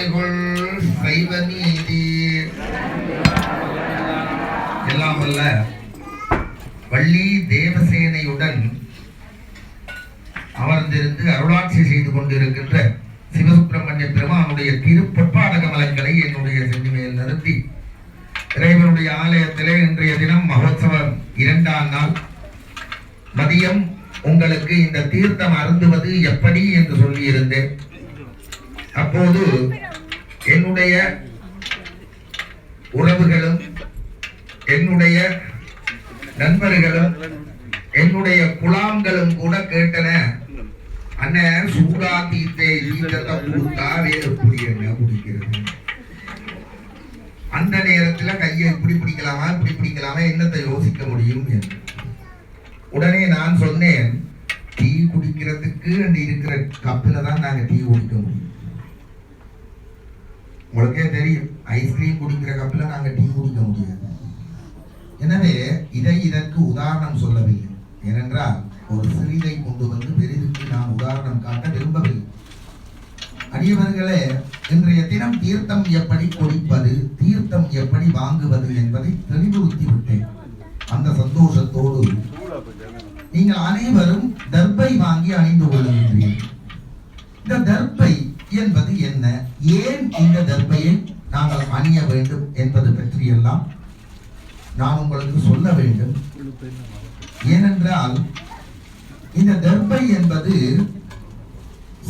தாய்கொள் சைவ நீதி. எல்லாம் வல்ல வள்ளி தேவசேனையுடன் அமர்ந்திருந்து அருளாட்சி செய்து கொண்டிருக்கின்ற சிவசுப்பிரமணிய பெருமானுடைய திருப்பொற்பாத கமலங்களை என்னுடைய செஞ்சுமையில் நிறுத்தி இறைவனுடைய ஆலயத்திலே இன்றைய தினம் மகோத்சவம் 2ஆம் நாள் மதியம் உங்களுக்கு இந்த தீர்த்தம் அருந்துவது எப்படி என்று சொல்லி இருந்தேன். அப்போது என்னுடைய உறவுகளும் என்னுடைய நண்பர்களும் என்னுடைய குழாம்களும் கூட கேட்டன, அண்ணன் சூடா தீர்த்தே ஈரத்தை கொடுத்தா வேறு என்ன குடிக்கிறது. அந்த நேரத்துல கையை இப்படி பிடிக்கலாமா என்னத்தை யோசிக்க முடியும் என்று உடனே நான் சொன்னேன், டீ குடிக்கிறதுக்கு இருக்கிற கப்பில தான் நாங்க டீ குடிக்க முடியும். உங்களுக்கே தெரியும், ஐஸ்கிரீம் குடிக்கிற கப்பில நாங்க டீ குடிக்க முடியாது. எனவே இதற்கு உதாரணம் சொல்லவில்லை. ஏனென்றால் ஒரு சிறிதை கொண்டு வந்து பெரிதுக்கு நாம் உதாரணம் காட்ட விரும்பவில்லை. அடியவர்களே, இன்றைய தினம் தீர்த்தம் எப்படி குடிப்பது, தீர்த்தம் எப்படி வாங்குவது என்பதை தெளிவுறுத்தி விட்டேன். அந்த சந்தோஷத்தோடு நீங்கள் அனைவரும் தர்பை வாங்கி அணிந்து கொள்ளுகின்றீர்கள். இந்த தர்பை என்பது என்ன, ஏன் இந்த தர்பையை நாங்கள் அணிய வேண்டும் என்பது பற்றியெல்லாம் நான் உங்களுக்கு சொல்ல வேண்டும். ஏனென்றால் இந்த தர்பை என்பது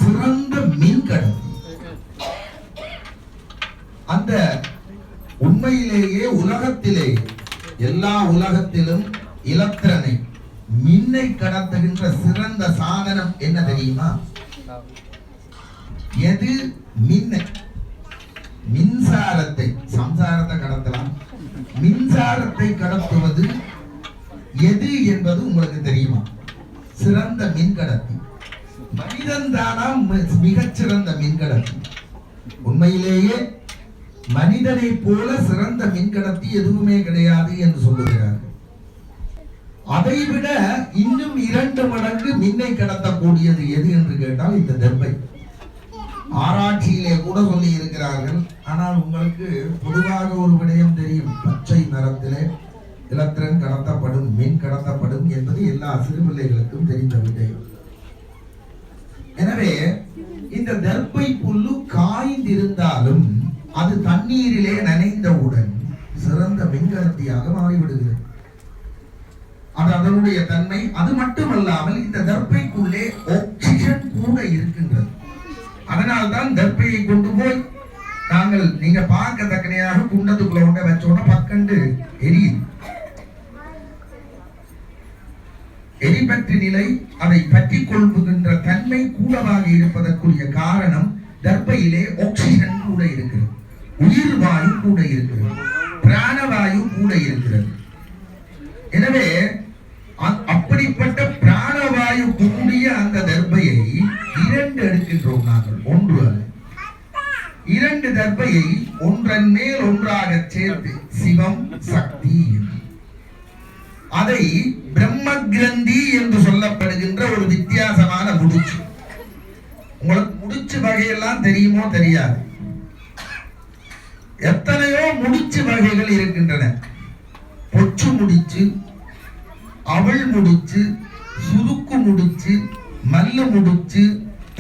சிறந்த மின்கடத்தி. அந்த உண்மையிலேயே உலகத்திலே எல்லா உலகத்திலும் இலத்திரனை மின்னை கடத்துகின்ற சிறந்த சாதனம் என்ன தெரியுமா? எது? மின்னை. மின்சாரத்தை, சம்சாரத்தை கடத்தலாம், மின்சாரத்தை கடத்துவது எது என்பது உங்களுக்கு தெரியுமா? சிறந்த மின்கடத்தி மனிதன் தானா மிகச்சிறந்த மின்கடத்தி. உண்மையிலேயே மனிதனை போல சிறந்த மின்கடத்தி எதுவுமே கிடையாது என்று சொல்லுகிறார்கள். அதைவிட இன்னும் 2 மடங்கு மின்னை கடத்தக்கூடியது எது என்று கேட்டால் இந்த தர்பை. ஆராய்ச்சியிலே கூட சொல்லி இருக்கிறார்கள். ஆனால் உங்களுக்கு பொதுவாக ஒரு விடயம் தெரியும், பச்சை நிறத்திலே இலத்திரன் கடத்தப்படும், மின் கடத்தப்படும் என்பது எல்லா சிறு பிள்ளைகளுக்கும் தெரிந்த விடயம். எனவே இந்த தர்பை புல்லு காய்ந்திருந்தாலும் அது தண்ணீரிலே நனைந்தவுடன் சிறந்த மின்கடத்தியாக மாறிவிடுகிறது. அது அதனுடைய தன்மை. அது மட்டுமல்லாமல் இந்த தர்பைக்குள்ளே ஆக்சிஜன் கூட இருக்கின்றது. அதனால்தான் தர்பையை கொண்டு போய் நாங்கள் நீங்க பார்க்கத்தக்கனையாக குண்டத்துக்குள்ள கொண்ட வச்சோட பக்கண்டு எரியுது. எரிபற்றி நிலை, அதை பற்றி கொள்ளுகின்ற தன்மை கூடவாக இருப்பதற்குரிய காரணம் தர்பையிலே ஆக்சிஜன் கூட இருக்கிறது, உயிர் வாயு கூட இருக்கிறது, பிராணவாயு கூட இருக்கிறது. எனவே அப்படிப்பட்ட பிராணவாயு கூடிய அந்த தர்பையை 2 எடுக்கின்றோம் நாங்கள், 1 அல்ல. 2 தர்பையை ஒன்றன் மேல் ஒன்றாக சேர்த்து சிவம் சக்தி, அதை பிரம்ம கிரந்தி என்று சொல்லப்படுகின்ற ஒரு வித்தியாசமான முடிச்சு. உங்களுக்கு முடிச்சு வகையெல்லாம் தெரியுமோ தெரியாது. எத்தனையோ முடிச்சு வகைகள் இருக்கின்றன. பொச்சு முடிச்சு, அவள் முடிச்சு, சுருக்கு முடிச்சு, மல்லு முடிச்சு,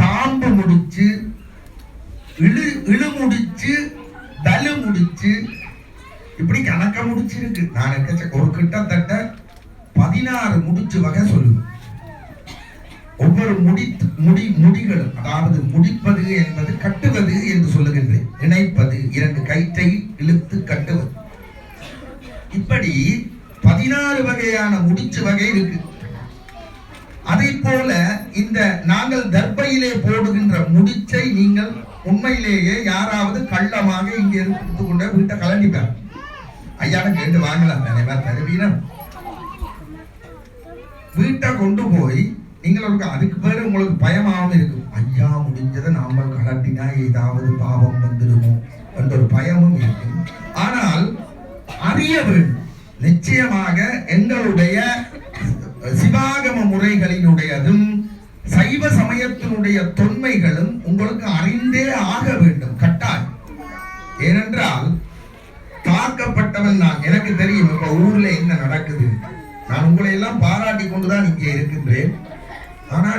தாம்பு முடிச்சு, இழு முடிச்சு, தலு முடிச்சு, இப்படி கணக்க முடிச்சு இருக்கு. நான் ஒரு கிட்டத்தட்ட 16 முடிச்சு வகை சொல்லுவேன். ஒவ்வொரு முடிகளும், அதாவது முடிப்பது என்பது கட்டுவது என்று சொல்லுகின்றேன். இணைப்பது, 2 கயிற்றை இழுத்து கட்டுவது, இப்படி 16 வகையான முடிச்சு வகை இருக்கு. அதை போல இந்த நாங்கள் தர்பையிலே போடுகின்ற முடிச்சை நீங்கள் உண்மையிலேயே யாராவது கள்ளமாக இங்க இருந்து கொண்ட வீட்டை கலண்டிப்பார், ஐயான கேட்டு வாங்கலாம் தானே தருவீனம். வீட்டை கொண்டு போய் நீங்கள் அதுக்கு பேரு உங்களுக்கு பயமாகவும் இருக்கும், ஐயா முடிஞ்சதை நாம கலட்டினா ஏதாவது பாவம் வந்துடுமோ என்ற ஒரு பயமும் இருக்கும். ஆனால் அறிய வேண்டும், நிச்சயமாக எங்களுடைய சிவாகம முறைகளினுடையதும் சைவ சமயத்தினுடைய தொன்மைகளும் உங்களுக்கு அறிந்தே ஆக வேண்டும், கட்டாயம். வாக்கப்பட்டவன் நான். எனக்கு தெரியும் இப்ப ஊர்ல என்ன நடக்குது. நான் உங்களை எல்லாம் பாராட்டி கொண்டுதான் இங்கே இருக்கின்றேன். ஆனா